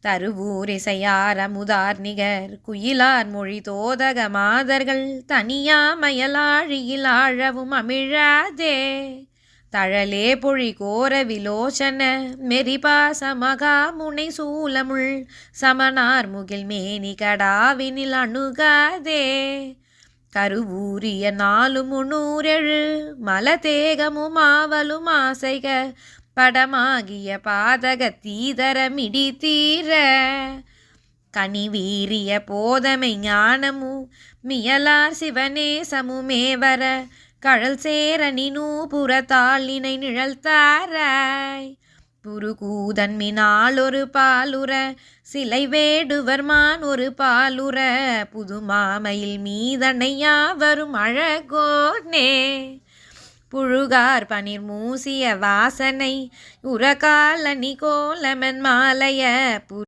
தருவூரிசையார் அமுதார் நிகர் குயிலார் மொழி தோதக மாதர்கள் தனியா மயலாழியில் ஆழவும் அமிழாதே தழலே பொழி கோர விலோச்சன மெரிபாச மகா முனை சூலமுள் சமனார் முகில் மேனி கடாவினில் அணுகாதே கருவூரிய 4 மலதேகமும் ஆவலும் ஆசைக படமாகிய பாதக தீதரமிடி தீர கனிவீரிய போதமை ஞானமு மியலார் சிவநேசமுமேவர கழல் சேரணி நூபுறத்தாள் நினை நிழல்தாராய் புருகூதன்மினால் ஒரு பாலுற சிலை வேடுவர்மான் ஒரு பாலுற புதுமாமையில் மீதனையா வரும் அழகோனே புழுகார் பனிர் மூசிய வாசனை உரகாலனி கோலமன் மாலைய